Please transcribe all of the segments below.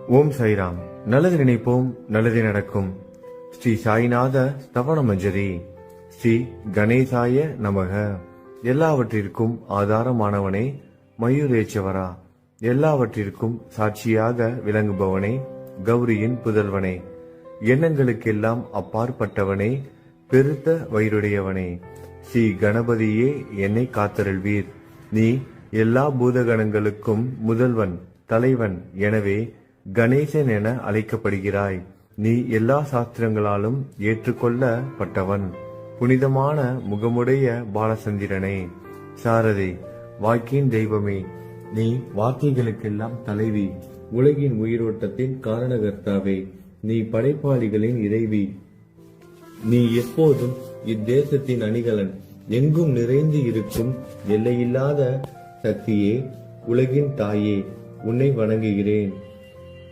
ஓம் சாய்ராம். நல்லது நினைப்போம், நல்லது நடக்கும். ஸ்ரீ சாய்நாத ஸ்தவன மஞ்சரி. ஸ்ரீ கணேசாய நமக. எல்லாவற்றிற்கும் ஆதாரமானவனே, மயூரேச்சவரா, எல்லாவற்றிற்கும் சாட்சியாக விளங்குபவனே, கௌரியின் புதல்வனே, எண்ணங்களுக்கெல்லாம் அப்பாற்பட்டவனே, பெருத்த வயிறுடையவனே, ஸ்ரீ கணபதியே என்னை காத்தருள்வீர். நீ எல்லா பூதகணங்களுக்கும் முதல்வன், தலைவன். எனவே கணேசன் என அழைக்கப்படுகிறாய். நீ எல்லா சாஸ்திரங்களாலும் ஏற்றுக்கொள்ளப்பட்டவன். புனிதமான முகமுடைய பாலசந்திரனே, சாரதே, வாக்கின் தெய்வமே, நீ வார்த்தைகளுக்கெல்லாம் தலைவி, உலகின் உயிரோட்டத்தின் காரணகர்த்தாவே, நீ படைப்பாளிகளின் இறைவி, நீ எப்போதும் இத்தேசத்தின் அணிகலன், எங்கும் நிறைந்து இருக்கும் எல்லையில்லாத சக்தியே, உலகின் தாயே, உன்னை வணங்குகிறேன்.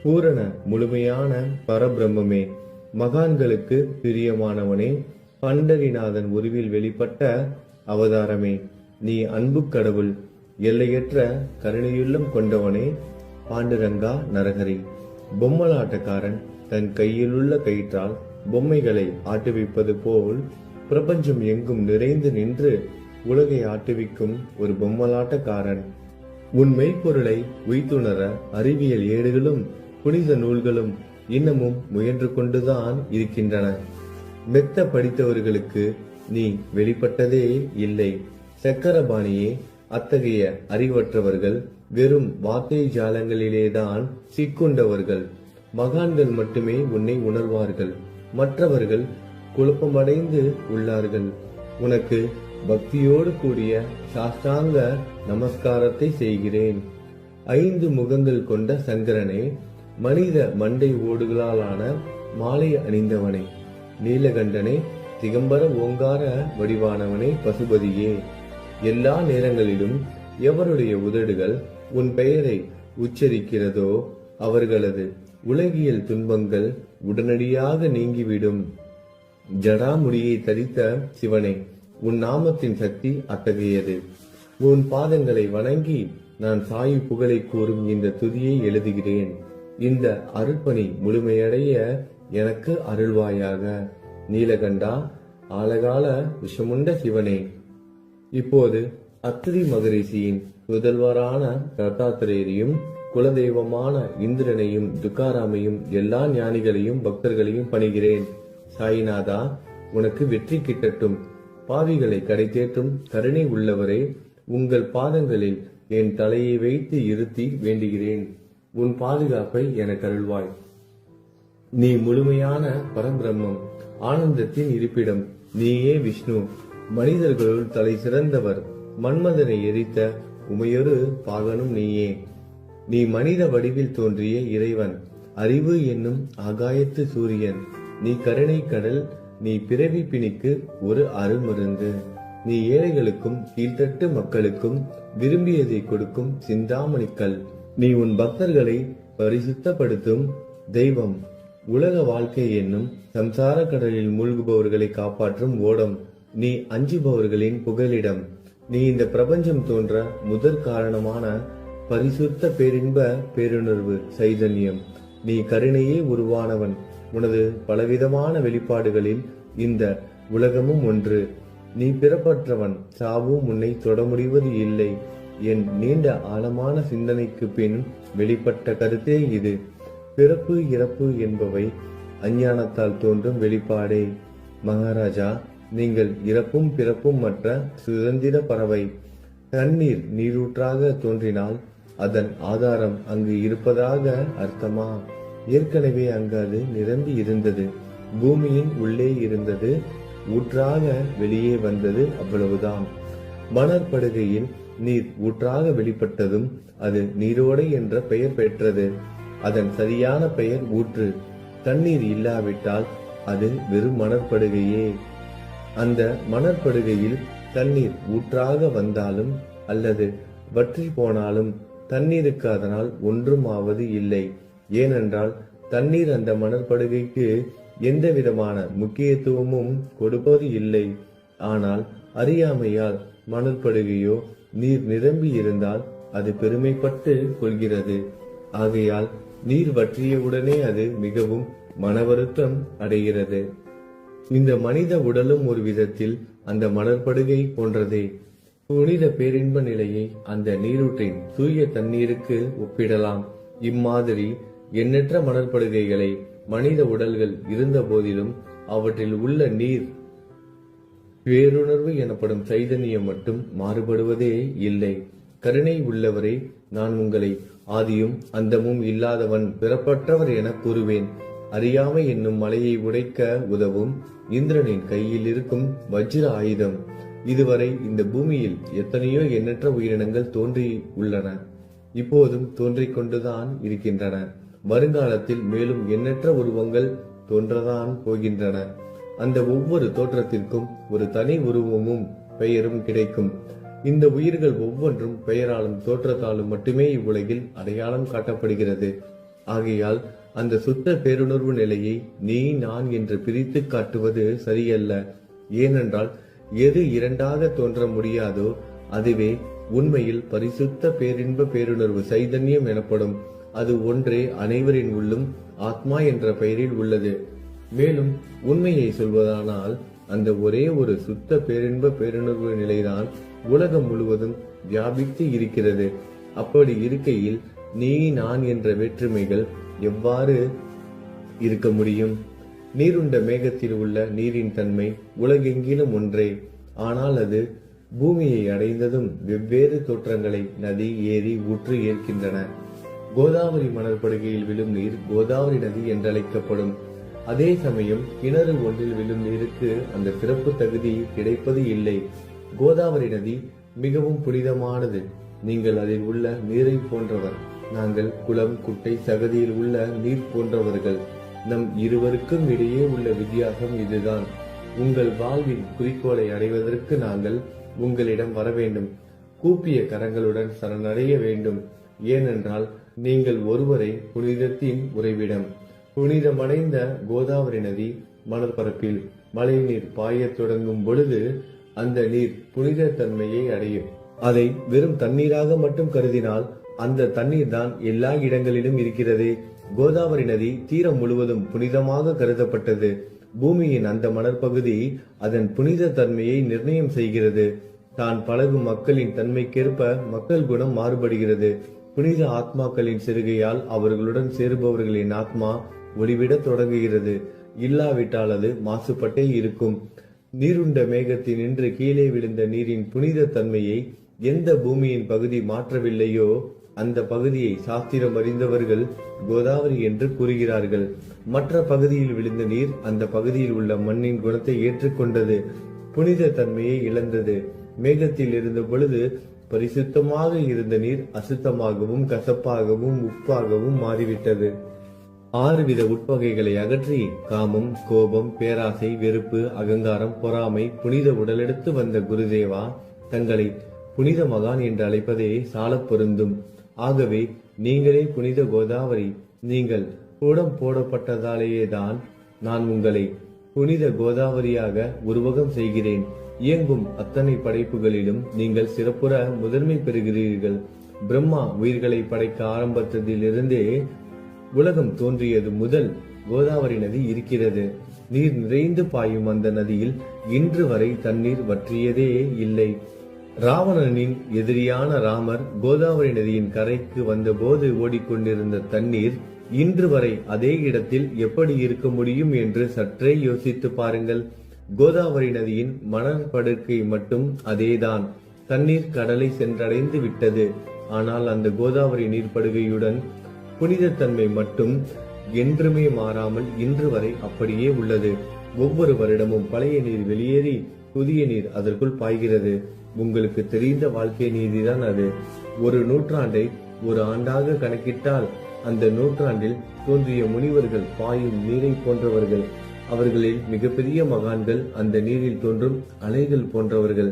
பூரண முழுமையான பரபிரம்மே, மகான்களுக்கு பிரியமானவனே, பண்டரிநாதன் உருவில் வெளிப்பட்ட அவதாரமே, நீ அன்பு கடவுள், எல்லையற்ற கருணையுள்ளம் கொண்டவனே, பாண்டுரங்கா நரகரி. பொம்மலாட்டக்காரன் தன் கையிலுள்ள கயிற்றால் பொம்மைகளை ஆட்டுவிப்பது போல் பிரபஞ்சம் எங்கும் நிறைந்து நின்று உலகை ஆட்டுவிக்கும் ஒரு பொம்மலாட்டக்காரன். உன் மெய்ப்பொருளை உய்த்துணர அறிவியல் ஏடுகளும் புனித நூல்களும் இன்னமும் முயன்று கொண்டுதான் இருக்கின்றன. மெத்த படித்தவர்களுக்கு நீ வெளிப்பட்டதே இல்லை. சக்கரபாணியே, அத்தகைய அறிவற்றவர்கள் வெறும் வார்த்தை ஜாலங்களிலேதான் சிக்குண்டவர்கள். மகான்கள் மட்டுமே உன்னை உணர்வார்கள். மற்றவர்கள் குழப்பமடைந்து உள்ளார்கள். உனக்கு பக்தியோடு கூடிய சாஷ்டாங்க நமஸ்காரத்தை செய்கிறேன். 5 முகங்கள் கொண்ட சங்கரனே, மனித மண்டை ஓடுகளாலான மாலை அணிந்தவனே, நீலகண்டனே, திகம்பர ஓங்கார வடிவானவனே, பசுபதியே, எல்லா நேரங்களிலும் எவருடைய உதடுகள் உன் பெயரை உச்சரிக்கிறதோ அவர்களது உலகியல் துன்பங்கள் உடனடியாக நீங்கிவிடும். ஜடாமுடியை தரித்த சிவனே, உன் நாமத்தின் சக்தி அத்தகையது. உன் பாதங்களை வணங்கி நான் சாயு புகழை கூறும் இந்த துதியை எழுதுகிறேன். இந்த அருட்பணி முழுமையடைய எனக்கு அருள்வாயாக. நீலகண்டா, ஆலகால விஷமுண்ட சிவனே. இப்போது அத்திரி மகரிஷியின் புதல்வரான தத்தாத்திரேயரையும் குலதெய்வமான இந்திரனையும் துக்காராமையும் எல்லா ஞானிகளையும் பக்தர்களையும் பணிகிறேன். சாய்நாதா, உனக்கு வெற்றி கிட்டட்டும். பாவிகளை கடைத்தேற்றும் கருணை உள்ளவரே, உங்கள் பாதங்களில் என் தலையை வைத்து இருத்தி வேண்டுகிறேன். உன் பாதுகாப்பை எனக்கு அருள்வாய். நீ முழுமையான பரபிரம்மம், ஆனந்தத்தின் இருப்பிடம். நீயே விஷ்ணு, மனிதர்களுள் தலை சிறந்தவர். மன்மதனை எரித்த உமையொரு பாகனும் நீயே. நீ மனித வடிவில் தோன்றிய இறைவன், அறிவு என்னும் ஆகாயத்து சூரியன். நீ கருணை கடல், நீ பிறவி பிணிக்கு ஒரு அருமருந்து. நீ ஏழைகளுக்கும் கீழ்த்தட்டு மக்களுக்கும் விரும்பியதை கொடுக்கும் சிந்தாமணிக்கல். நீ உன் பக்தர்களை பரிசுத்தப்படுத்தும் தெய்வம். உலக வாழ்க்கை என்னும் சம்சார கடலில் மூழ்குபவர்களை காப்பாற்றும் ஓடம். நீ அஞ்சுபவர்களின் புகலிடம். நீ இந்த பிரபஞ்சம் தோன்ற முதற் காரணமான பரிசுத்த பேரின்ப பேருணர்வு சைதன்யம். நீ கருணையே உருவானவன். உனது பலவிதமான வெளிப்பாடுகளில் இந்த உலகமும் ஒன்று. நீ பிறப்பற்றவன், சாவும் உன்னை தொட முடிவது இல்லை. என் நீண்ட ஆழமான சிந்தனைக்கு பின் வெளிப்பட்ட கருத்தே இது. பிறப்பு இறப்பு என்பவை அஞ்ஞானத்தால் தோன்றும் வெளிப்பாடே. மகாராஜா, நீங்கள் இறப்பும் பிறப்பும் மற்ற சுதந்திர பறவை. தண்ணீர் நீரூற்றாக தோன்றினால் அதன் ஆதாரம் அங்கு இருப்பதாக அர்த்தமா? ஏற்கனவே அங்கு அது நிரம்பி இருந்தது. பூமியின் உள்ளே இருந்தது, ஊற்றாக வெளியே வந்தது, அவ்வளவுதான். மணற்படுகையில் நீர் ஊற்றாக வெளிப்பட்டதும் அது நீரோடை என்ற பெயர் பெற்றது. அதன் சரியான பெயர் ஊற்று. தண்ணீர் இல்லாவிட்டால் அது வெறும் மணற்படுகையே. அந்த மணற்படுகையில் தண்ணீர் ஊற்றாக வந்தாலும் அல்லது வற்றி போனாலும் தண்ணீருக்கு அதனால் ஒன்றும் ஆவது இல்லை. ஏனென்றால் தண்ணீர் அந்த மணற்படுகைக்கு எந்த விதமான முக்கியத்துவமும் கொடுப்பது இல்லை. ஆனால் அறியாமையால் மணற்படுகையோ நீர் நிரம்பி இருந்தால் அது பெருமைப்பட்டு கொள்கிறது. ஆகையால் நீர் வற்றியவுடனே அது மிகவும் மனவருத்தம் அடைகிறது. இந்த மனித உடலும் ஒரு விதத்தில் அந்த மணற்படுகை போன்றதே. புனித பேரின்ப நிலையை அந்த நீரூற்றின் தூய தண்ணீருக்கு ஒப்பிடலாம். இம்மாதிரி எண்ணற்ற மணற்படுகைகளை மனித உடல்கள் இருந்த போதிலும் அவற்றில் உள்ள நீர் பேருணர்வு எனப்படும் சைதன்யம் மட்டும் மாறுபடுவதே இல்லை. கருணை உள்ளவரே, நான் உங்களை ஆதியும் அந்தமும் இல்லாதவன், பிறப்பற்றவர் என கூறுவேன். அறியாமை என்னும் மலையை உடைக்க உதவும் இந்திரனின் கையில் இருக்கும் வஜ்ர ஆயுதம். இதுவரை இந்த பூமியில் எத்தனையோ எண்ணற்ற உயிரினங்கள் தோன்றி உள்ளன, இப்போதும் தோன்றிக் கொண்டுதான் இருக்கின்றன. வருங்காலத்தில் மேலும் எண்ணற்ற உருவங்கள் தோன்றதான் போகின்றன. அந்த ஒவ்வொரு தோற்றத்திற்கும் ஒரு தனி உருவமும் பெயரும் கிடைக்கும். இந்த உயிர்கள் ஒவ்வொன்றும் பெயராலும் தோற்றத்தாலும் மட்டுமே இவ்வுலகில் அடையாளம் காட்டப்படுகிறது. ஆகையால் அந்த சுத்த பேருணர்வு நிலையை நீ நான் என்று பிரித்து காட்டுவது சரியல்ல. ஏனென்றால் எது இரண்டாக தோன்ற முடியாதோ அதுவே உண்மையில் பரிசுத்த பேரின்ப பேருணர்வு சைதன்யம் எனப்படும். அது ஒன்றே அனைவரின் உள்ளும் ஆத்மா என்ற பெயரில் உள்ளது. மேலும் உண்மையை சொல்வதானால் அந்த ஒரே ஒரு சுத்த பேரின்ப பேருணர்வு நிலைதான் உலகம் முழுவதும் வியாபித்து இருக்கிறது. அப்படி இருக்கையில் நீ நான் என்ற வேற்றுமைகள் எவ்வாறு இருக்க முடியும்? நீருண்ட மேகத்தில் உள்ள நீரின் தன்மை உலகெங்கிலும் ஒன்றே. ஆனால் அது பூமியை அடைந்ததும் வெவ்வேறு தோற்றங்களை நதி, ஏரி, ஊற்று ஏற்கின்றன. கோதாவரி மணற்படுகையில் விழும் நீர் கோதாவரி நதி என்றழைக்கப்படும். அதே சமயம் கிணறு ஒன்றில் விழும் நீருக்கு அந்த சிறப்பு தகுதி கிடைப்பது இல்லை. கோதாவரி நதி மிகவும் புனிதமானது. நீங்கள் அதில் உள்ள நீரை போன்றவர். நாங்கள் குளம், குட்டை, சகதியில் உள்ள நீர் போன்றவர்கள். நம் இருவருக்கும் இடையே உள்ள வித்தியாசம் இதுதான். உங்கள் வாழ்வின் குறிக்கோளை அடைவதற்கு நாங்கள் உங்களிடம் வர வேண்டும். கூப்பிய கரங்களுடன் சரணடைய வேண்டும். ஏனென்றால் நீங்கள் ஒருவரை புனிதத்தின் உறைவிடம். புனிதமடைந்த கோதாவரி நதி மணற்பரப்பில் மழை நீர் பாயத் தொடங்கும் பொழுது அந்த நீர் புனித தன்மையை அடையும். அதை வெறும் தண்ணீராக மட்டும் கருதினால் அந்த தண்ணீர் தான் எல்லா இடங்களிலும் இருக்கிறது. கோதாவரி நதி தீரம் முழுவதும் புனிதமாக கருதப்பட்டது. பூமியின் அந்த மணற்பகுதி அதன் புனித தன்மையை நிர்ணயம் செய்கிறது. தான் பழகும் மக்களின் தன்மைக்கேற்ப மக்கள் குணம் மாறுபடுகிறது. புனித ஆத்மாக்களின் சிறுகையால் அவர்களுடன் சேருபவர்களின் ஆத்மா ஒளிவிட தொடங்குகிறது. இல்லாவிட்டால் அது மாசுபட்டே இருக்கும். நீருண்ட மேகத்தில் நின்று கீழே விழுந்த நீரின் புனித தன்மையை எந்த பூமியின் பகுதி மாற்றவில்லையோ அந்த பகுதியை சாஸ்திரம் அறிந்தவர்கள் கோதாவரி என்று கூறுகிறார்கள். மற்ற பகுதியில் விழுந்த நீர் அந்த பகுதியில் உள்ள மண்ணின் குணத்தை ஏற்றுக்கொண்டது, புனித தன்மையை இழந்தது. மேகத்தில் இருந்த பொழுது பரிசுத்தமாக இருந்த நீர் அசுத்தமாகவும் கசப்பாகவும் உப்பாகவும் மாறிவிட்டது. 6 வித உட்பகைகளை அகற்றி காமம், கோபம், பேராசை, வெறுப்பு, அகங்காரம், பொறாமை புனித உடலெடுத்து வந்த குருதேவா தங்களை புனித மகான் என்று அழைப்பதே சாலப் பொருந்தும். ஆகவே நீங்களே புனித கோதாவரி. நீங்கள் கூடம் போடப்பட்டதாலேயேதான் நான் உங்களை புனித கோதாவரியாக உருவகம் செய்கிறேன். இயங்கும் அத்தனை படைப்புகளிலும் நீங்கள் சிறப்புற முதன்மை பெறுகிறீர்கள். பிரம்மா உயிர்களை படைக்க ஆரம்பித்ததிலிருந்தே உலகம் தோன்றியது முதல் கோதாவரி நதி இருக்கிறது. நீர் நிறைந்து பாயும் அந்த நதியில் இன்று வரை தண்ணீர் வற்றியதே இல்லை. ராவணனின் எதிரியான ராமர் கோதாவரி நதியின் கரைக்கு வந்தபோது ஓடிக்கொண்டிருந்த தண்ணீர் இன்று வரை அதே இடத்தில் எப்படி இருக்க முடியும் என்று சற்றே யோசித்து பாருங்கள். கோதாவரி நதியின் மணற்படுக்கை மட்டும் அதேதான். தண்ணீர் கடலை சென்றடைந்து விட்டது. ஆனால் அந்த கோதாவரி நீர்ப்படுகையுடன் புனிதத்தன்மை மட்டும் என்றுமே மாறாமல் இன்று வரை அப்படியே உள்ளது. ஒவ்வொரு வருடமும் பழைய நீர் வெளியேறி புதிய நீர் அதற்குள் பாய்கிறது. உங்களுக்கு தெரிந்த வாழ்க்கை நீதிதான் அது. ஒரு நூற்றாண்டை ஒரு ஆண்டாக கணக்கிட்டால் அந்த நூற்றாண்டில் தோன்றிய முனிவர்கள் பாயும் நீரை போன்றவர்கள். அவர்களில் மிகப்பெரிய மகான்கள் அந்த நீரில் தோன்றும் அலைகள் போன்றவர்கள்.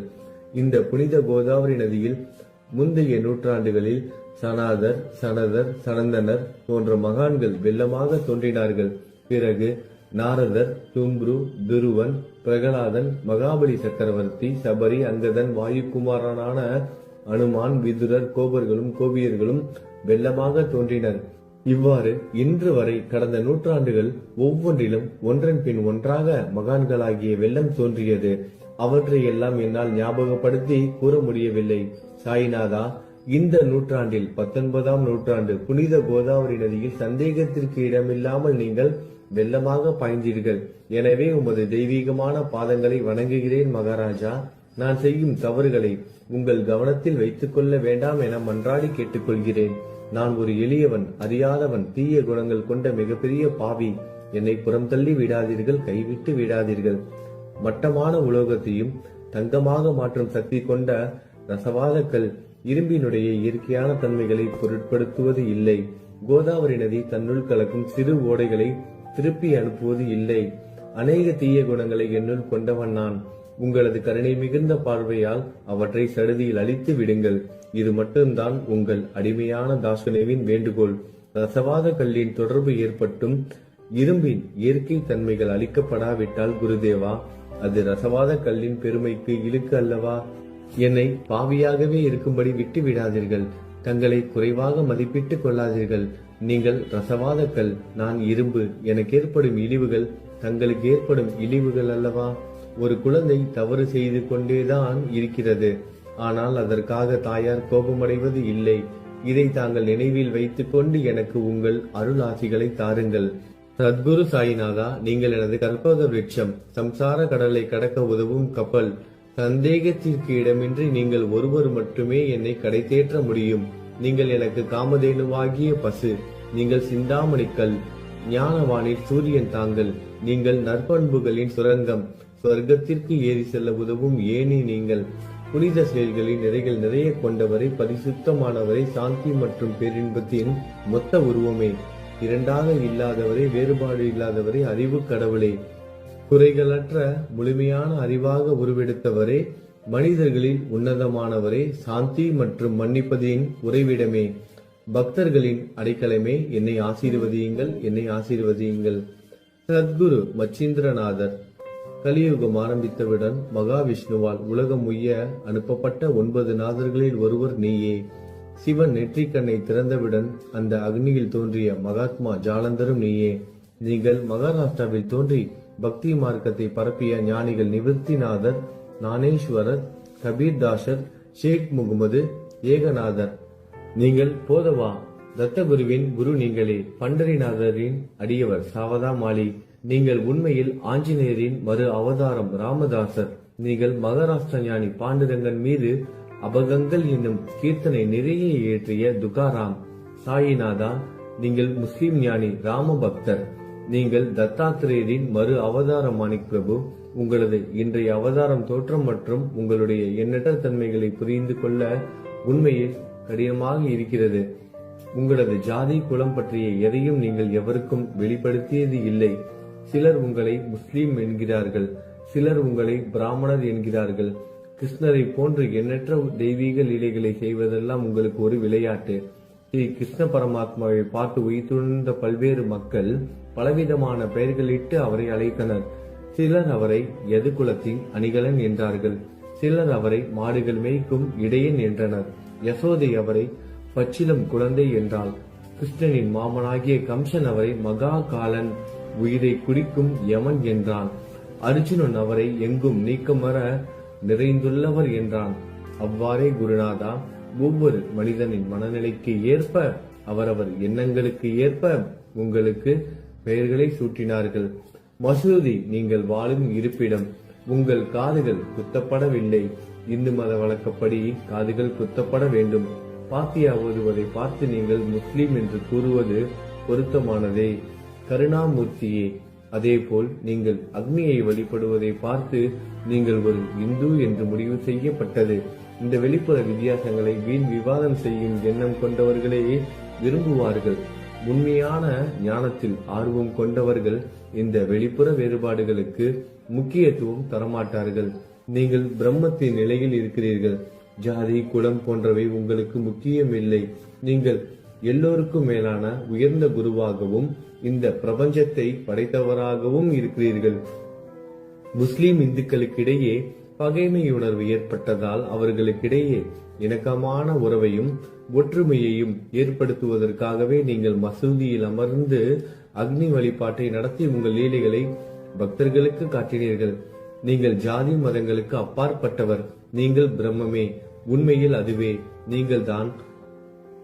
இந்த புனித கோதாவரி நதியில் முந்தைய நூற்றாண்டுகளில் சனாதர், சனதர், சனந்தனர் போன்ற மகான்கள் வெள்ளமாக தோன்றினார்கள். பிறகு நாரதர், தும்ரு, துருவன், பிரகலாதன், மகாபலி சக்கரவர்த்தி, சபரி, அங்கதன், வாயுகுமாரனான அனுமான், விதுரர், கோபர்களும் கோபியர்களும் வெள்ளமாக தோன்றினர். இவ்வாறு இன்று வரை கடந்த நூற்றாண்டுகள் ஒவ்வொன்றிலும் ஒன்றன் பின் ஒன்றாக மகான்களாகிய வெள்ளம் தோன்றியது. அவற்றை எல்லாம் என்னால் ஞாபகப்படுத்தி கூற முடியவில்லை. சாய்நாதா, இந்த நூற்றாண்டில் 19ஆம் நூற்றாண்டு புனித கோதாவரி நதியில் சந்தேகத்திற்கு இடமில்லாமல் நீங்கள் வெள்ளமாக பாய்ந்தீர்கள். எனவே உமது தெய்வீகமான பாதங்களை வணங்குகிறேன் மகாராஜா. நான் செய்யும் தவறுகளை உங்கள் கவனத்தில் வைத்துக் கொள்ள வேண்டாம் என மன்றாடி கேட்டுக்கொள்கிறேன். நான் ஒரு எளியவன், அறியாதவன், தீய குணங்கள் கொண்ட மிகப்பெரிய பாவி. என்னை புறம் தள்ளி விடாதீர்கள், கைவிட்டு விடாதீர்கள். மட்டமான உலோகத்தையும் தங்கமாக மாற்றும் சக்தி கொண்ட ரசவாதக்கல் இரும்பினுடைய இயற்கையான தன்மைகளை பொருட்படுத்துவது இல்லை. கோதாவரி நதி தன்னுள் கலக்கும் சிறு ஓடைகளை திருப்பி அனுப்புவது இல்லை. அநேக தீய குணங்களை என்னுள் கொண்டவன் நான். உங்களது கருணை மிகுந்த பார்வையால் அவற்றை சடுதியில் அழித்து விடுங்கள். இது மட்டும்தான் உங்கள் அடிமையான தாசனேவின் வேண்டுகோள். ரசவாத கல்லின் தொடர்பு ஏற்பட்டும் இரும்பின் இயற்கை தன்மைகள் அளிக்கப்படாவிட்டால் குருதேவா, அது ரசவாத கல்லின் பெருமைக்கு இழுக்கு அல்லவா? என்னை பாவியாகவே இருக்கும்படி விட்டு விடாதீர்கள். தங்களை குறைவாக மதிப்பிட்டுக் கொள்ளாதீர்கள். நீங்கள் ரசவாத கல், நான் இரும்பு. எனக்கு ஏற்படும் இழிவுகள் தங்களுக்கு ஏற்படும் இழிவுகள் அல்லவா? ஒரு குழந்தை தவறு செய்து கொண்டேதான் இருக்கிறது. ஆனால் அதற்காக தாயார் கோபமடைவது இல்லை. இதை தாங்கள் நினைவில் வைத்துக் கொண்டு எனக்கு உங்கள் அருள் ஆசிகளை தாருங்கள். சத்குரு சாய்நாதா, நீங்கள் எனது கற்பக விருட்சம், சம்சார கடலை கடக்க உதவும் கப்பல். சந்தேகத்திற்கு இடமின்றி நீங்கள் ஒருவர் மட்டுமே என்னை கடை தேற்ற முடியும். நீங்கள் எனக்கு காமதேனுவாகிய பசு. நீங்கள் சிந்தாமணிக்கல், ஞானவானில் சூரியன் தாங்கள். நீங்கள் நற்பண்புகளின் சுரங்கம், சொர்க்கத்திற்கு ஏறி செல்ல உதவும் ஏணி நீங்கள். புனித செயல்களின் நிறைகள் நிறைய கொண்டவரை, பரிசுத்தமானவரை, சாந்தி மற்றும் பேரின்பத்தின் மொத்த உருவமே, இரண்டாக இல்லாதவரை, வேறுபாடு இல்லாதவரை, அறிவு கடவுளே, குறைகளற்ற முழுமையான அறிவாக உருவெடுத்தவரே, மனிதர்களில் உன்னதமானவரே, சாந்தி மற்றும் மன்னிப்பதின் உறைவிடமே, பக்தர்களின் அடைக்கலமே, என்னை ஆசீர்வதியுங்கள், என்னை ஆசீர்வதியுங்கள். சத்குரு மச்சீந்திரநாதர். கலியுகம் ஆரம்பித்தவுடன் மகாவிஷ்ணுவால் உலகம் உய்ய அனுப்பப்பட்ட 9 நாதர்களில் ஒருவர் நீயே. சிவன் நெற்றிக்கண்ணை திறந்தவுடன் அந்த அக்னியில் தோன்றிய மகாத்மா ஜாலந்தரும் நீயே. நீங்கள் மகாராஷ்டிராவில் தோன்றி பக்தி மார்க்கத்தை பரப்பிய ஞானிகள் நிவர்த்திநாதர், ஞானேஸ்வரர், கபீர்தாசர், ஷேக் முகமது, ஏகநாதர். நீங்கள் போதவா தத்தகுருவின் குரு நீங்களே. பண்டரிநாதரின் அடியவர் சாவதா மாலி. நீங்கள் உண்மையில் ஆஞ்சநேயரின் மறு அவதாரம் ராமதாசர். நீங்கள் மகாராஷ்டிர ஞானி பாண்டுரங்கன் மீது அபகங்கள் என்னும் கீர்த்தனை நிறைய இயற்றிய துகாராம். சாயிநாதா, நீங்கள் முஸ்லிம் ஞானி ராம பக்தர். நீங்கள் தத்தாத்திரேயரின் மறு அவதாரம் மாணிக் பிரபு. உங்களது இன்றைய அவதாரம் தோற்றம் மற்றும் உங்களுடைய எண்ணற்ற தன்மைகளை புரிந்து கொள்ள உண்மையில் கடினமாக இருக்கிறது. உங்களது ஜாதி குலம் பற்றிய எதையும் நீங்கள் எவருக்கும் வெளிப்படுத்தியது இல்லை. சிலர் உங்களை முஸ்லீம் என்கிறார்கள், சிலர் உங்களை பிராமணர் என்கிறார்கள். கிருஷ்ணரை போன்று எண்ணற்ற தெய்வீக லீலைகளை செய்வதெல்லாம் உங்களுக்கு ஒரு விளையாட்டு. ஸ்ரீ கிருஷ்ண பரமாத்மாவை பார்த்து உயிர்த்துணர்ந்த பல்வேறு மக்கள் பலவிதமான பெயர்களிட்டு அவரை அழைத்தனர். சிலர் அவரை யது குலத்தின் அணிகலன் என்றார்கள். சிலர் அவரை மாடுகள் மேய்க்கும் இடையன் என்றனர். யசோதை அவரை பச்சிலம் குழந்தை என்றாள். கிருஷ்ணனின் மாமனாகிய கம்சன் அவரை மகா காலன், உயிரை குடிக்கும் யமன் என்றான். அர்ஜுனன் அவரை எங்கும் நீக்கமர நிறைந்துள்ளவர் என்றான். அவ்வாறே குருநாதா, ஒவ்வொரு மனிதனின் மனநிலைக்கு ஏற்ப, அவரவர் எண்ணங்களுக்கு ஏற்ப உங்களுக்கு பெயர்களை சூட்டினார்கள். மசூதி நீங்கள் வாழும் இருப்பிடம். உங்கள் காதுகள் குத்தப்படவில்லை. இந்து மத வழக்கப்படி காதுகள் குத்தப்பட வேண்டும். பாத்தியா ஓதுவதை பார்த்து நீங்கள் முஸ்லிம் என்று கூறுவது பொருத்தமானதே. கருணாமூர்த்தியே, அதேபோல் நீங்கள் அக்னியை வழிபடுவதை பார்த்து நீங்கள் ஒரு இந்து என்று முடிவு செய்யப்பட்டது. இந்த வெளிப்புற வித்தியாசங்களை வீண் விவாதம் செய்யும் எண்ணம் கொண்டவர்களே விரும்புவார்கள். உண்மையான ஞானத்தில் ஆர்வம் கொண்டவர்கள் இந்த வெளிப்புற வேறுபாடுகளுக்கு முக்கியத்துவம் தரமாட்டார்கள். நீங்கள் பிரம்மத்தின் நிலையில் இருக்கிறீர்கள். ஜாதி குலம் போன்றவை உங்களுக்கு முக்கியம் இல்லை. நீங்கள் எல்லோருக்கும் மேலான உயர்ந்த குருவாகவும் இந்த பிரபஞ்சத்தை படைத்தவராகவும் இருக்கிறீர்கள். முஸ்லிம் இந்துக்களுக்கிடையே பகைமை உணர்வு ஏற்பட்டதால் அவர்களுக்கிடையே இணக்கமான உறவையும் ஒற்றுமையையும் ஏற்படுத்துவதற்காகவே நீங்கள் மசூதியில் அமர்ந்து அக்னி வழிபாட்டை நடத்தி உங்கள் லீலைகளை பக்தர்களுக்கு காட்டினீர்கள். நீங்கள் ஜாதி மதங்களுக்கு அப்பாற்பட்டவர். நீங்கள் பிரம்மமே. உண்மையில் அதுவே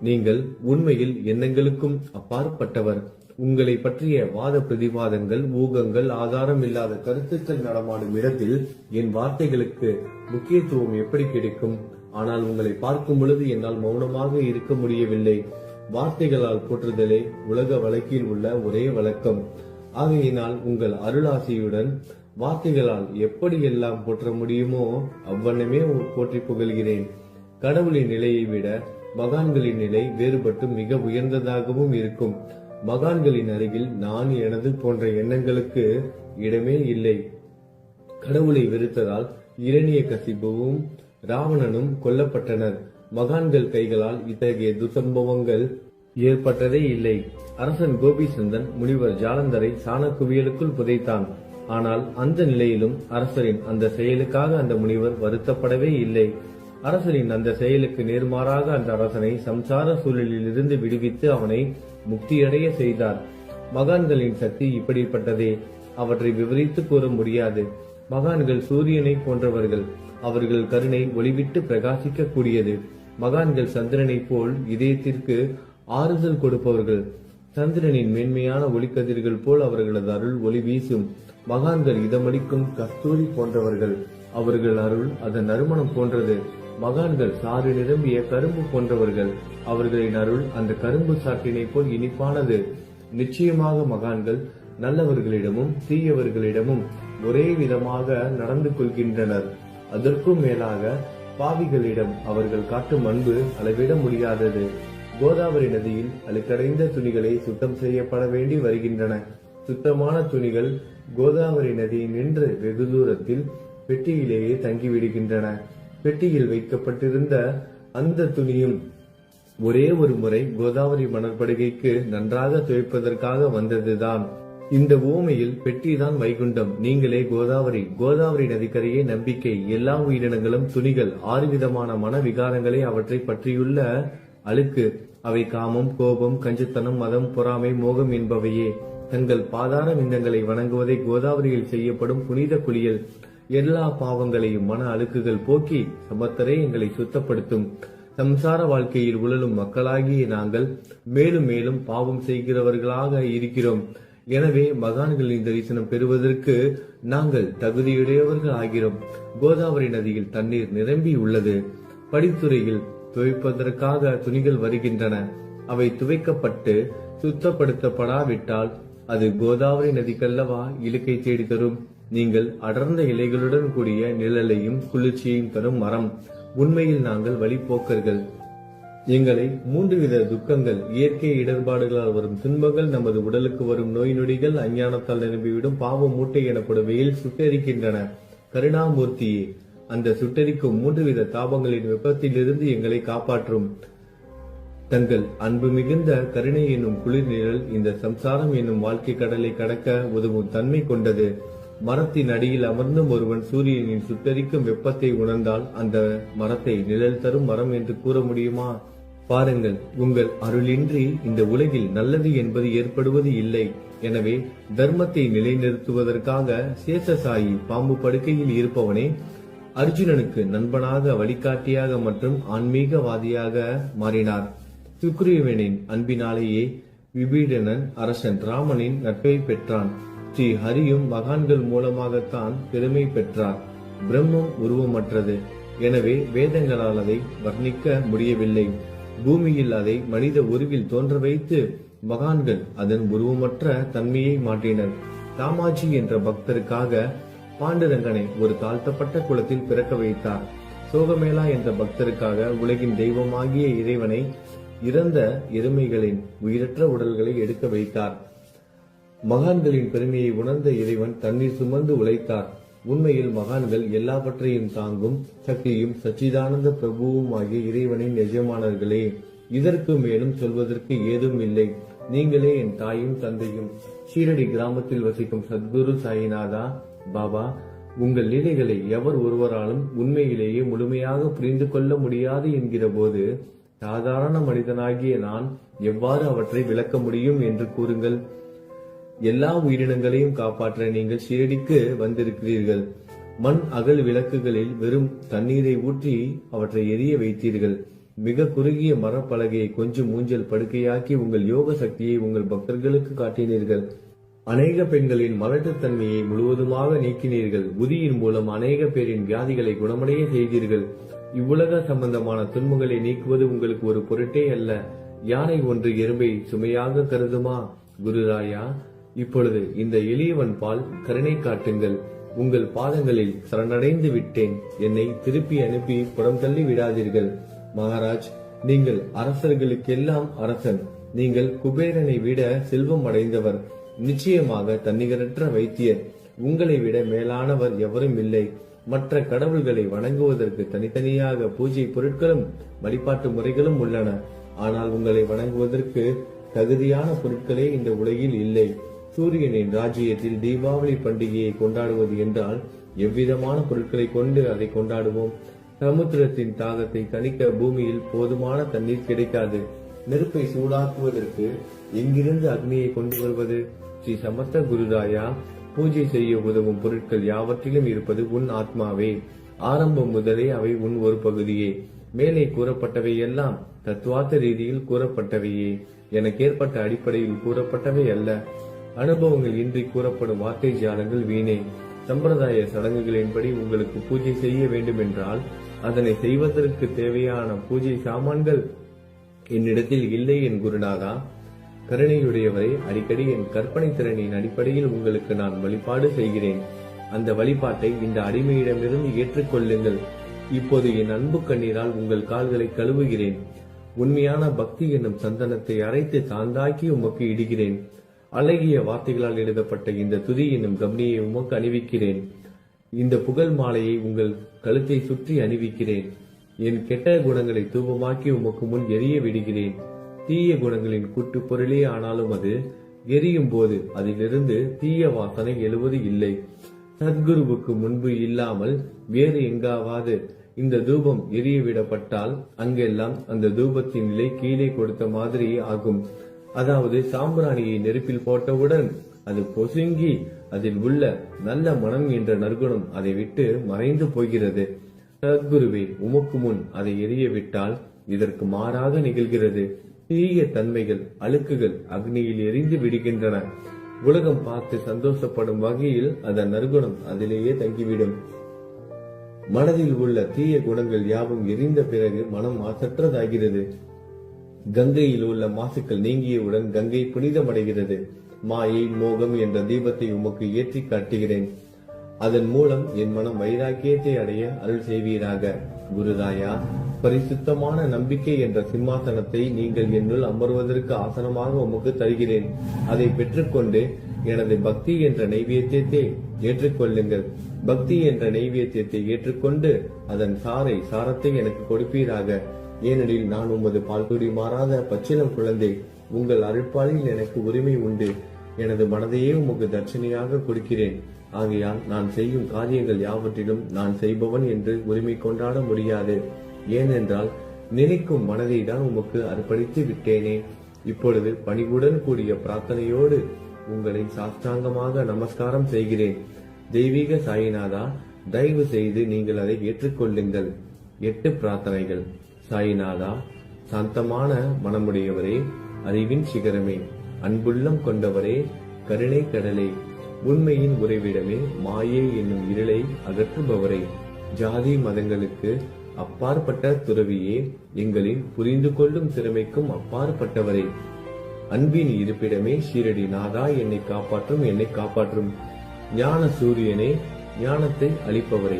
நீங்கள் உண்மையில் எண்ணங்களுக்கும் அப்பாற்பட்டவர். உங்களை பற்றிய வாத பிரதிவாதங்கள், ஊகங்கள், ஆதாரம் இல்லாத கருத்துக்கள் நடமாடும் இடத்தில் என் வார்த்தைகளுக்கு முக்கியத்துவம் எப்படி கிடைக்கும்? ஆனால் உங்களை பார்க்கும் பொழுது என்னால் மௌனமாக இருக்க முடியவில்லை. வார்த்தைகளால் போற்றுதலே உலக வழக்கில் உள்ள ஒரே வழக்கம். ஆகையினால் உங்கள் அருளாசியுடன் வார்த்தைகளால் எப்படியெல்லாம் போற்ற முடியுமோ அவ்வண்ணமே போற்றி புகழ்கிறேன். கடவுளின் நிலையை விட மகான்களின் நிலை வேறுபட்டு மிக உயர்ந்ததாகவும் இருக்கும். மகான்களின் அருகில் நான் எனது போன்ற எண்ணங்களுக்கு இடமே இல்லை. கடவுளை வெறுத்ததால் இரணியகசிபுவும் ராவணனும் கொல்லப்பட்டனர். மகான்கள் கைகளால் இத்தகைய துசம்பவங்கள் ஏற்பட்டதே இல்லை. அரசன் கோபிசந்தன் முனிவர் ஜாலந்தரை சாணக்குவியலுக்குள் புதைத்தான். ஆனால் அந்த நிலையிலும் அரசரின் அந்த செயலுக்காக அந்த முனிவர் வருத்தப்படவே இல்லை. அரசரின் அந்த செயலுக்கு நேர்மாறாக அந்த அரசனை சம்சார சூழலில் இருந்து விடுவித்து அவனை முக்தியடைய செய்தார். மகான்களின் சக்தி இப்படிப்பட்டதே. அவற்றை விவரித்து கூற முடியாது. மகான்கள் சூரியனை போன்றவர்கள். அவர்கள் கருணை ஒளிவிட்டு பிரகாசிக்க கூடியது. மகான்கள் சந்திரனை போல் இதயத்திற்கு ஆறுதல் கொடுப்பவர்கள். சந்திரனின் மேன்மையான ஒளிக்கதிர்கள் போல் அவர்களது அருள் ஒளி வீசும். மகான்கள் இதமளிக்கும் கஸ்தூரி போன்றவர்கள். அவர்கள் அருள் அதன் நறுமணம் போன்றது. மகான்கள் சாறு நிரம்பிய கரும்பு போன்றவர்கள். அவர்களின் அருள் அந்த கரும்பு சாற்றினை போல் இனிப்பானது. நிச்சயமாக மகான்கள் நல்லவர்களிடமும் தீயவர்களிடமும் ஒரே விதமாக நடந்து கொள்கின்றனர். அதற்கும் மேலாக பாவிகளிடம் அவர்கள் காட்டும் அன்பு அளவிட முடியாதது. கோதாவரி நதியில் அழுக்கடைந்த துணிகளை சுத்தம் செய்யப்பட வேண்டி வருகின்றன. சுத்தமான துணிகள் கோதாவரி நதியில் நின்று வெகு தூரத்தில் பெட்டியிலேயே தங்கிவிடுகின்றன. பெட்டியில் வைக்கப்பட்டிருந்த அந்த துணியும் ஒரே ஒரு முறை கோதாவரி மணற்படுகைக்கு நன்றாக துவைப்பதற்காக வந்ததுதான். இந்த ஊமையில் பெட்டிதான் வைகுண்டம், நீங்களே கோதாவரி. கோதாவரி நதிக்கரையே நம்பிக்கை. எல்லா உயிரினங்களும் துணிகள். 6 விதமான மன விகாரங்களே அவற்றை பற்றியுள்ள அழுக்கு. அவை காமம், கோபம், கஞ்சத்தனம், மதம், பொறாமை, மோகம் என்பவையே. தங்கள் பாதார விந்தங்களை வணங்குவதை கோதாவரியில் செய்யப்படும் புனித குளியல் எல்லா பாவங்களையும் மன அழுக்குகள் போக்கி சமத்தரே எங்களை சுத்தப்படுத்தும். சம்சார வாழ்க்கையில் உழலும் மக்களாகிய நாங்கள் மேலும் மேலும் பாவம் செய்கிறவர்களாக இருக்கிறோம். எனவே மகான்களின் தரிசனம் பெறுவதற்கு நாங்கள் தகுதியுடையவர்கள் ஆகிறோம். கோதாவரி நதியில் தண்ணீர் நிரம்பி உள்ளது. படித்துறையில் துவைப்பதற்காக துணிகள் வருகின்றன. அவை துவைக்கப்பட்டு சுத்தப்படுத்தப்படாவிட்டால் அது கோதாவரி நதிக்கல்லவா இலக்கை தேடி தரும். நீங்கள் அடர்ந்த இலைகளுடன் கூடிய நிழலையும் குளிர்ச்சியையும் தரும் மரம். உண்மையில் நாங்கள் வழிபோக்கர்கள். எங்களை 3 வித துக்கங்கள், இயற்கை இடர்பாடுகளால் வரும் துன்பங்கள், நமது உடலுக்கு வரும் நோய் நொடிகள், அஞ்ஞானத்தால் நிரம்பிவிடும் பாவ மூட்டை எனப்படுவையில் சுட்டரிக்கின்றன. கருணாமூர்த்தியே, அந்த சுட்டரிக்கும் 3 வித தாபங்களின் வெப்பத்திலிருந்து எங்களை காப்பாற்றும். தங்கள் அன்பு மிகுந்த கருணை என்னும் குளிர் நிழல் இந்த சம்சாரம் என்னும் வாழ்க்கை கடலை கடக்க உதவும் தன்மை கொண்டது. மரத்தின் அடியில் அமர்ந்தும் ஒருவன் சூரியனின் சுட்டரிக்கும் வெப்பத்தை உணர்ந்தால் அந்த மரத்தை நிழல் தரும் மரம் என்று கூற முடியுமா? பாருங்கள், உங்கள் அருளின்றி இந்த உலகில் நல்லது என்பது ஏற்படுவது இல்லை. எனவே தர்மத்தை நிலைநிறுத்துவதற்காக சேஷசாயி பாம்பு படுக்கையில் இருப்பவனே அர்ஜுனனுக்கு நண்பனாக, வழிகாட்டியாக மற்றும் ஆன்மீகவாதியாக மாறினார். சுக்ரீவனின் அன்பினாலேயே விபீடனன் அரசன் ராமனின் நட்பை பெற்றான். ஸ்ரீ ஹரியும் மகான்கள் மூலமாகத்தான் பெருமை பெற்றார். பிரம்மம் உருவமற்றது. எனவே வேதங்களால் அதை வர்ணிக்க முடியவில்லை. பூமியில் அதை மனித உருவில் தோன்ற வைத்து மகான்கள் அதன் உருவமற்ற தன்மையை மாற்றினர். தாமாஜி என்ற பக்தருக்காக பாண்டுரங்கனை ஒரு தாழ்த்தப்பட்ட குலத்தில் பிறக்க வைத்தார். சோகமேளா என்ற பக்தருக்காக உலகின் தெய்வமாகிய இறைவனை இறந்த எருமைகளின் உயிரற்ற உடல்களை எடுக்க வைத்தார். மகான்களின் பெருமையை உணர்ந்த இறைவன் தண்ணீர் சுமந்து உழைத்தார். உண்மையில் மகான்கள் எல்லாவற்றையும் தாங்கும் சக்தியும் சச்சிதானந்த பிரபுவும் ஆகிய இறைவனின் எஜமானர்களே. இதற்கு மேலும் சொல்வதற்கு ஏதும் இல்லை. நீங்களே என் தாயும் தந்தையும். ஷீரடி கிராமத்தில் வசிக்கும் சத்குரு சாயிநாதா பாபா, உங்கள் லீலைகளை எவர் ஒருவராலும் உண்மையிலேயே முழுமையாக புரிந்து கொள்ள முடியாது என்கிற போது சாதாரண மனிதனாகிய நான் எவ்வாறு அவற்றை விளக்க முடியும் என்று கூறுங்கள். எல்லா உயிரினங்களையும் காப்பாற்ற நீங்கள் ஷீரடிக்கு வந்திருக்கிறீர்கள். மண் அகல் விளக்குகளில் வெறும் தண்ணீரை ஊற்றி அவற்றை எரிய வைத்தீர்கள். மிக குறுகிய மரப்பலகையை கொஞ்சம் ஊஞ்சல் படுக்கையாக்கி உங்கள் யோக சக்தியை உங்கள் பக்தர்களுக்கு காட்டினீர்கள். அநேக பெண்களின் மலட்டுத்தன்மையை முழுவதுமாக நீக்கினீர்கள். உதியின் மூலம் அநேக பேரின் வியாதிகளை குணமடைய செய்தீர்கள். இவ்வுலக சம்பந்தமான துன்பங்களை நீக்குவது உங்களுக்கு ஒரு பொருட்டே அல்ல. யானை ஒன்று எறும்பை சுமையாக கருதுமா? குருராயா, இப்பொழுது இந்த எளியவன் பால் கருணை காட்டுங்கள். உங்கள் பாதங்களில் சரணடைந்து விட்டேன். என்னை திருப்பி அனுப்பி புறம் தள்ளி விடாதீர்கள். மகாராஜ், நீங்கள் அரசர்களுக்கெல்லாம் அரசன். நீங்கள் குபேரனை விட செல்வம் அடைந்தவர். நிச்சயமாக தன்னிகரற்ற வைத்தியர். உங்களை விட மேலானவர் எவரும் இல்லை. மற்ற கடவுள்களை வணங்குவதற்கு தனித்தனியாக பூஜை பொருட்களும் வழிபாட்டு முறைகளும் உள்ளன. ஆனால் உங்களை வணங்குவதற்கு தகுதியான பொருட்களே இந்த உலகில் இல்லை. சூரியனின் ராஜ்யத்தில் தீபாவளி பண்டிகையை கொண்டாடுவது என்றால் எவ்விதமான பொருட்களை கொண்டு அதை கொண்டாடுவோம்? சமுத்திரத்தின் தாகத்தை தணிக்க பூமியில் போதுமான தண்ணீர் கிடைக்காது. நெருப்பை சூடாக்குவதற்கு எங்கிருந்து அக்னியை கொண்டு வருவது? ஸ்ரீ சமர்த்த குருராயா, பூஜை செய்ய உதவும் பொருட்கள் யாவற்றிலும் இருப்பது உன் ஆத்மாவே. ஆரம்பம் முதலே அவை உன் ஒரு பகுதியே. மேலே கூறப்பட்டவை எல்லாம் தத்துவார்த்த ரீதியில் கூறப்பட்டவையே. எனக்கு ஏற்பட்ட அடிப்படையில் கூறப்பட்டவை அல்ல. அனுபவங்கள் இன்றி கூறப்படும் வார்த்தை ஜாலங்கள் வீணே. சம்பிரதாய சடங்குகளின்படி உங்களுக்கு பூஜை செய்ய வேண்டும் என்றால் அதனை செய்வதற்கு தேவையான பூஜை சாமான்கள் என்னிடத்தில் இல்லை என் குருநாதா. கருணையுடையவரை, அடிக்கடி என் கற்பனை திறனின் அடிப்படையில் உங்களுக்கு நான் வழிபாடு செய்கிறேன். அந்த வழிபாட்டை இந்த அடிமையிடமிருந்து ஏற்றுக்கொள்ளுங்கள். இப்போது என் அன்பு கண்ணீரால் உங்கள் கால்களை கழுவுகிறேன். உண்மையான பக்தி என்னும் சந்தனத்தை அரைத்து தாந்தாக்கி உமக்கு இடுகிறேன். அழகிய வார்த்தைகளால் எழுதப்பட்ட இந்த துதி என்னும் கம்னியை உமக்கு அணிவிக்கிறேன். இந்த புகழ் மாலையை உங்கள் கழுத்தை சுற்றி அணிவிக்கிறேன். என் கெட்ட குணங்களை தூபமாக்கி உமக்கு முன் எரிய விடுகிறேன். தீய குணங்களின் கூட்டு பொருளே ஆனாலும் அது எரியும் போது அதிலிருந்து தீய வாசனை எழுவது இல்லை. சத்குருவுக்கு முன்பு இல்லாமல் வேறு எங்காவது இந்த தூபம் எரிய விடப்பட்டால் அங்கெல்லாம் அந்த தூபத்தின் நிலை கீழே கொடுத்த மாதிரி ஆகும். அதாவது சாம்பிராணியை நெருப்பில் போட்டவுடன் அது பொசுங்கி அதில் உள்ள நல்ல மனம் என்ற நற்குணம் அதை விட்டு மறைந்து போகிறது. சத்குருவே, உமக்கு முன் அதை எரிய விட்டால் இதற்கு மாறாக நிகழ்கிறது. தீய தன்மைகள், அழுக்குகள் அக்னியில் எரிந்து விடுகின்றன. உலகம் பார்த்து சந்தோஷப்படும் வகையில் அதன் நற்குணம் அதிலேயே தங்கிவிடும். மனதில் உள்ள தீய குணங்கள் யாவும் எரிந்த பிறகு மனம் மாசற்றதாகிறது. கங்கையில் உள்ள மாசுக்கள் நீங்கியவுடன் கங்கை புனிதமடைகிறது. மாயை, மோகம் என்ற தீபத்தை உமக்கு ஏற்றி காட்டுகிறேன். அதன் மூலம் என் மனம் வைராக்கியத்தை அடைய அருள் செய்வீராக. குருராயா, பரிசுத்தமான நம்பிக்கை என்ற சிம்மாசனத்தை நீங்கள் என்னுள் அமர்வதற்கு ஆசனமாக உமக்கு தருகிறேன். அதை பெற்றுக்கொண்டு எனது பக்தி என்ற நைவேத்தியத்தை ஏற்றுக்கொள்ளுங்கள். பக்தி என்ற நைவேத்தியத்தை ஏற்றுக்கொண்டு அதன் சாரத்தை எனக்கு கொடுப்பீராக. ஏனெனில் நான் உமது பால்குடி மாறாத பச்சிலம் குழந்தை. உங்கள் அருட்பாலில் எனக்கு உரிமை உண்டு. எனது மனதையே உமக்கு தட்சணையாக கொடுக்கிறேன். ஆகையால் நான் செய்யும் காரியங்கள் யாவற்றிலும் நான் செய்பவன் என்று உரிமை கொண்டாட முடியாது. ஏனென்றால் நினைக்கும் மனதை தான் உமக்கு அர்ப்பணித்து விட்டேனே. இப்பொழுது பணிவுடன் கூடிய பிரார்த்தனையோடு உங்களை சாஷ்டாங்கமாக நமஸ்காரம் செய்கிறேன். தெய்வீக சாயிநாதா, தயவு செய்து நீங்கள் அதை ஏற்றுக்கொள்ளுங்கள். 8 பிரார்த்தனைகள். சாயிநாதா, சாந்தமான மனமுடையவரே, அறிவின் சிகரமே, அன்புள்ளம் கொண்டவரே, கருணை கடலே, உண்மையின் உறைவிடமே, மாயை என்னும் இருளை அகற்றுபவரே, ஜாதி மதங்களுக்கு அப்பாற்பட்ட துறவியே, எங்களின் புரிந்து கொள்ளும் திறமைக்கும் அப்பாற்பட்டவரே, அன்பின் இருப்பிடமே, ஷீரடி நாதா, என்னை காப்பாற்றும் ஞான சூரியனே, ஞானத்தை அளிப்பவரே,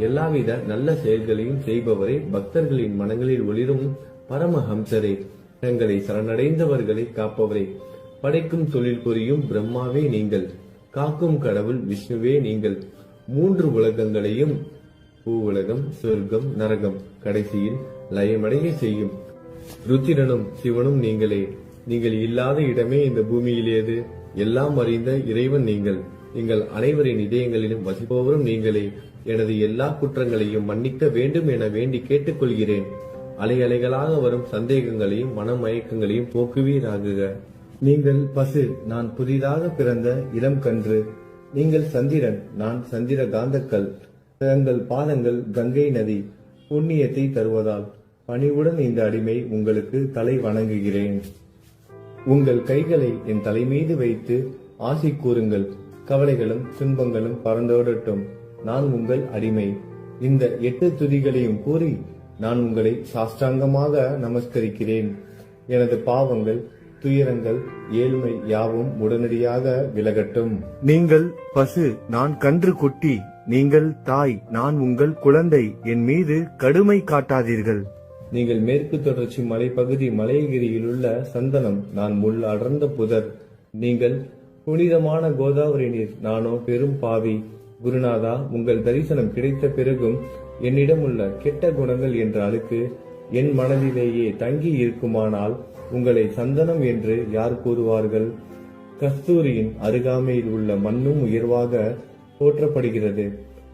எல்லாவித நல்ல செயல்களையும் செய்பவரே, பக்தர்களின் மனங்களில் ஒளிரும் பரமஹம்சரே, தங்களை சரணடைந்தவர்களை காப்பவரே, படைக்கும் தொழில் புரியும் பிரம்மாவே நீங்கள், காக்கும் கடவுள் விஷ்ணுவே நீங்கள், 3 உலகங்களையும், பூவுலகம், சொர்க்கம், நரகம், கடைசியில் லயமடைய செய்யும் ருத்திரனும் சிவனும் நீங்களே. நீங்கள் இல்லாத இடமே இந்த பூமியில் ஏது? எல்லாம் அறிந்த இறைவன் நீங்கள். எங்கள் அனைவரின் இதயங்களிலும் வசிப்பவரும் நீங்களே. எனது எல்லா குற்றங்களையும் மன்னிக்க வேண்டும் என வேண்டி கேட்டுக்கொள்கிறேன். அலை அலைகளாக வரும் சந்தேகங்களையும் மனமயக்கங்களையும் போக்குவீராகுக. நீங்கள் பசு, நான் புதிதாக பிறந்த இளம் கன்று. நீங்கள் சந்திரன், நான் சந்திர காந்தக்கல். தங்கள் பாதங்கள் கங்கை நதி, புண்ணியத்தை தருவதால் பணிவுடன் இந்த அடிமை உங்களுக்கு தலை வணங்குகிறேன். உங்கள் கைகளை என் தலை மீது வைத்து ஆசி கூறுங்கள். கவலைகளும் துன்பங்களும் பறந்தோடட்டும். நான் உங்கள் அடிமை. இந்த 8 துதிகளையும் கூறி நான் உங்களை சாஷ்டாங்கமாக நமஸ்கரிக்கிறேன். எனது பாவங்கள், துயரங்கள், ஏழ்மை யாவும் உடனடியாக விலகட்டும். நீங்கள் பசு, நான் கன்று குட்டி. நீங்கள் தாய், நான் உங்கள் குழந்தை. என் மீது கடுமை காட்டாதீர்கள். நீங்கள் மேற்கு தொடர்ச்சி மலைப்பகுதி மலையகிரியில் உள்ள சந்தனம், நான் முள் அடர்ந்த புதர். நீங்கள் புனிதமான கோதாவரி நீர், நானோ பெரும் பாவி. குருநாதா, உங்கள் தரிசனம் கிடைத்த பிறகும் என்னிடம் உள்ள கெட்ட குணங்கள் என்ற அழுக்கு என் மனதிலேயே தங்கி இருக்குமானால் உங்களை சந்தனம் என்று யார் கூறுவார்கள்? கஸ்தூரியின் அருகாமையில் உள்ள மண்ணும் உயர்வாக போற்றப்படுகிறது.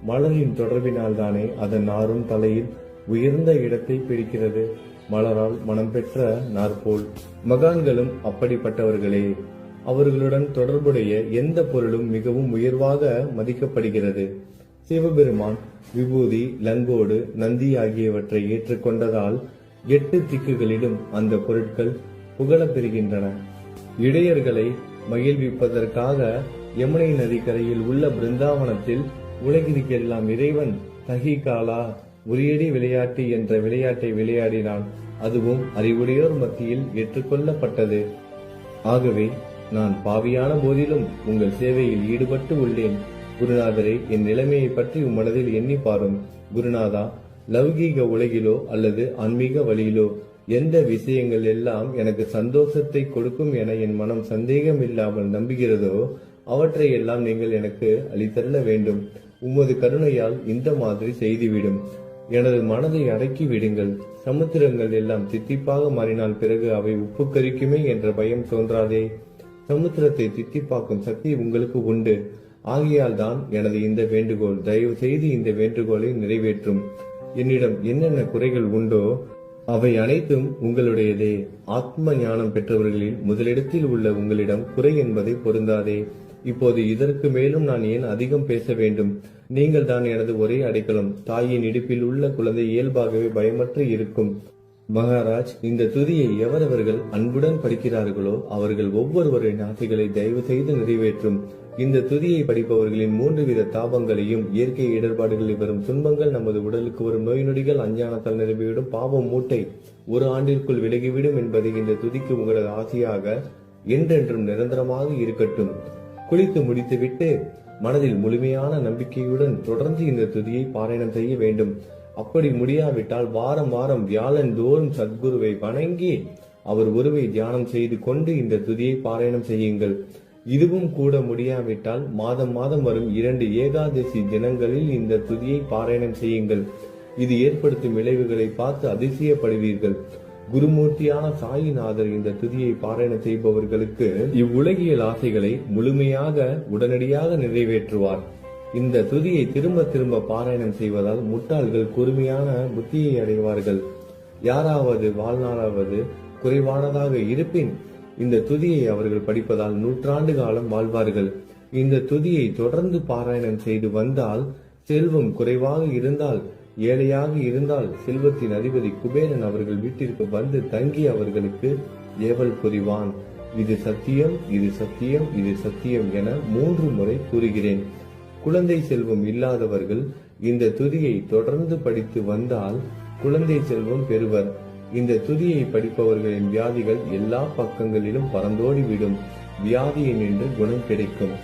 மலரின் தொடர்பினால் தானே அதன் நாரும் தலையில் உயர்ந்த இடத்தை பிடிக்கிறது. மலரால் மனம் பெற்ற நாற்போல் மகான்களும் அப்படிப்பட்டவர்களே. அவர்களுடன் தொடர்புடைய எந்த பொருளும் மிகவும் உயர்வாக மதிக்கப்படுகிறது. சிவபெருமான் விபூதி, லங்கோடு, நந்தி ஆகியவற்றை ஏற்றுக்கொண்டதால் 8 திக்குகளிலும் அந்த பொருட்கள் புகழப் பெறுகின்றன. இடையர்களை மகிழ்விப்பதற்காக யமுனை நதிக்கரையில் உள்ள பிருந்தாவனத்தில் உலகிற்கெல்லாம் இறைவன் தகிகாலா உரியடி விளையாட்டு என்ற விளையாட்டை விளையாடினான். அதுவும் அறிவுடையோர் மத்தியில் ஏற்றுக்கொள்ளப்பட்டது. ஆகவே நான் பாவியான போதிலும் உங்கள் சேவையில் ஈடுபட்டு உள்ளேன். குருநாதரே, என் நிலைமையை பற்றி மனதில் எண்ணி பாரும். குருநாதா, லௌகீக உலகிலோ அல்லது ஆன்மீக வழியிலோ எந்த விஷயங்கள் எல்லாம் எனக்கு சந்தோஷத்தை கொடுக்கும் என என் மனம் சந்தேகம் இல்லாமல் நம்புகிறதோ அவற்றை எல்லாம் நீங்கள் எனக்கு அளித்தள்ள வேண்டும். உமது கருணையால் இந்த மாதிரி செய்துவிடும். எனது மனதை அடக்கி விடுங்கள். சமுத்திரங்கள் எல்லாம் தித்திப்பாக மாறினால் பிறகு அவை உப்பு கரிக்குமே என்ற பயம் தோன்றாதே. சமுத்திரத்தை தித்திப்பாக்கும் சக்தி உங்களுக்கு உண்டு. ஆகையால் தான் எனது இந்த வேண்டுகோள். தயவு செய்து இந்த வேண்டுகோளை நிறைவேற்றும். என்னிடம் என்னென்ன குறைகள் உண்டோ அவை அனைத்தும் உங்களுடையதே. ஆத்ம ஞானம் பெற்றவர்களில் முதலிடத்தில் உள்ள உங்களிடம் குறை என்பதை பொருந்தாதே. இப்போது இதற்கு மேலும் நான் ஏன் அதிகம் பேச வேண்டும்? நீங்கள் தான் எனது ஒரே அடைக்கலம். தாயின் இடுப்பில் உள்ள குழந்தை இயல்பாகவே பயமற்று இருக்கும். மகாராஜ், இந்த துதியை எவரவர்கள் அன்புடன் படிக்கிறார்களோ அவர்கள் ஒவ்வொருவரின் ஆசைகளை தயவு செய்து நிறைவேற்றும். இந்த துதியை படிப்பவர்களின் 3 வித தாபங்களையும், இயற்கை இடர்பாடுகளில் வரும் துன்பங்கள், நமது உடலுக்கு வரும் நோய் நொடிகள், அஞ்ஞானத்தால் நிரம்பிவிடும் பாவம் மூட்டை 1 ஆண்டிற்குள் விலகிவிடும் என்பதை இந்த துதிக்கு உங்களது ஆசையாக என்றென்றும் நிரந்தரமாக இருக்கட்டும். குளித்து முடித்துவிட்டு மனதில் முழுமையான நம்பிக்கையுடன் தொடர்ந்து இந்த துதியை பாராயணம் செய்ய வேண்டும். அப்படி முடியாவிட்டால் வாரம் வாரம் வியாழன் தோறும் சத்குருவை வணங்கி அவர் உருவை தியானம் செய்து கொண்டு இந்த துதியை பாராயணம் செய்யுங்கள். இதுவும் கூட முடியாவிட்டால் மாதம் மாதம் வரும் 2 ஏகாதசி தினங்களில் இந்த துதியை பாராயணம் செய்யுங்கள். இது ஏற்படுத்தும் விளைவுகளை பார்த்து அதிசயப்படுவீர்கள். குருமூர்த்தியான சாயிநாதர் இந்த துதியை பாராயணம் செய்பவர்களுக்கு இவ்வுலகியல் ஆசைகளை முழுமையாக உடனடியாக நிறைவேற்றுவார். இந்த துதியை திரும்ப திரும்ப பாராயணம் செய்வதால் முட்டாள்கள் கூர்மையான புத்தியை அடைவார்கள். யாராவது வாழ்நாளாவது குறைவானதாக இருப்பின் இந்த துதியை அவர்கள் படிப்பதால் 100 ஆண்டு காலம் வாழ்வார்கள். இந்த துதியை தொடர்ந்து பாராயணம் செய்து வந்தால், செல்வம் குறைவாக இருந்தால், ஏழையாக இருந்தால், செல்வத்தின் அதிபதி குபேரன் அவர்கள் வீட்டிற்கு வந்து தங்கி அவர்களுக்கு ஏவல் புரிவான். இது சத்தியம், இது சத்தியம், இது சத்தியம் என 3 முறை கூறுகிறேன். குழந்தை செல்வம் இல்லாதவர்கள் இந்த துதியை தொடர்ந்து படித்து வந்தால் குழந்தை செல்வம் பெறுவர். இந்த துதியை படிப்பவர்களின் வியாதிகள் எல்லா பக்கங்களிலும் பறந்தோடிவிடும். வியாதியை நின்று குணம் கிடைக்கும்.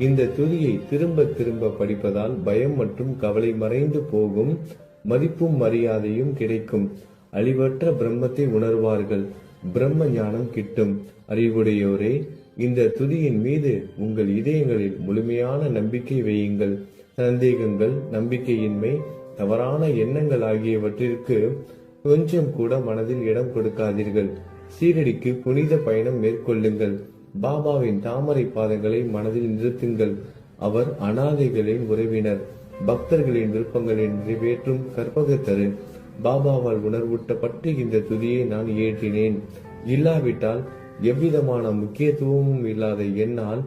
இந்த துதியை திரும்ப திரும்ப படிப்பதால் பயம் மற்றும் கவலை மறைந்து போகும். மதிப்பும் மரியாதையும் கிடைக்கும். அழிவற்ற பிரம்மத்தை உணர்வார்கள். பிரம்ம ஞானம் கிட்டும். அறிவுடையோரே, இந்த துதியின் மீது உங்கள் இதயங்களில் முழுமையான நம்பிக்கை வையுங்கள். சந்தேகங்கள், நம்பிக்கையின்மை, தவறான எண்ணங்கள் ஆகியவற்றிற்கு கொஞ்சம் கூட மனதில் இடம் கொடுக்காதீர்கள். சீரடிக்கு புனித பயணம் மேற்கொள்ளுங்கள். பாபாவின் தாமரை பாதங்களை மனதில் நிறுத்துங்கள். அவர் அனாதைகளின் உறவினர், பக்தர்களின் விருப்பங்களை நிறைவேற்றும் கற்பகத்தரு. பாபாவால் உணர்வூட்டப்பட்டு இந்த துதியை நான் இயற்றினேன். இல்லாவிட்டால் எவ்விதமான முக்கியத்துவமும் இல்லாத என்னால்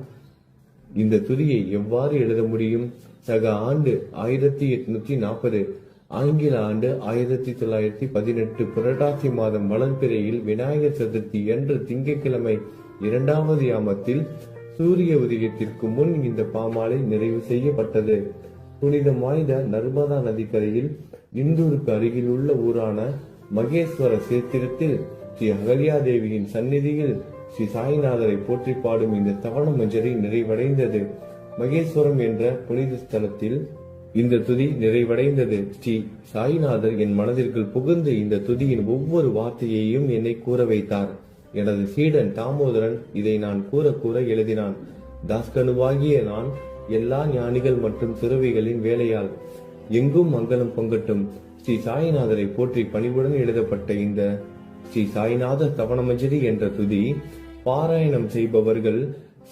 இந்த துதியை எவ்வாறு எழுத முடியும்? சக ஆண்டு 1840, ஆங்கில ஆண்டு 1918 புரட்டாசி மாதம் வளர்பிறையில் விநாயகர் சதுர்த்தி என்று திங்கட்கிழமை 2வது யாமத்தில் சூரிய உதயத்திற்கு முன் இந்த பாமாலை நிறைவு செய்யப்பட்டது. புனிதம் வாய்ந்த நர்மதா நதிக்கரையில் இந்தூருக்கு அருகில் உள்ள ஊரான மகேஸ்வர சேத்திரத்தில் ஸ்ரீ அகல்யாதேவியின் சந்நிதியில் ஸ்ரீ சாய்நாதரை போற்றி பாடும் இந்த தவண மஞ்சரி நிறைவடைந்தது. மகேஸ்வரம் என்ற புனித ஸ்தலத்தில் இந்த துதி நிறைவடைந்தது. ஸ்ரீ சாய்நாதர் என் மனதிற்குள் புகுந்து இந்த துதியின் ஒவ்வொரு வார்த்தையையும் என்னை கூற வைத்தார். எனது சீடன் தாமோதரன் இதை நான் கூற கூற எழுதினான். தாஸ்கனுவாகிய நான் எல்லா ஞானிகள் மற்றும் துறவிகளின் வேலையால் எங்கும் மங்களம் பொங்கட்டும். ஸ்ரீ சாய்நாதரை போற்றி பணிவுடன் எழுதப்பட்ட இந்த ஸ்ரீ சாய்நாத தவணமஞ்சரி என்ற துதி பாராயணம் செய்பவர்கள்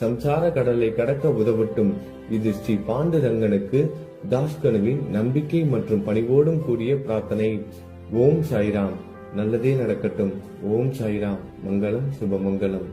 சம்சார கடலை கடக்க உதவட்டும். இது ஸ்ரீ பாண்டுரங்கனுக்கு தாஸ்கனுவின் நம்பிக்கை மற்றும் பணிவோடும் கூடிய பிரார்த்தனை. ஓம் சாய்ராம். நல்லதே நடக்கட்டும். ஓம் சாய்ராம். மங்களம் சுபமங்கலம்.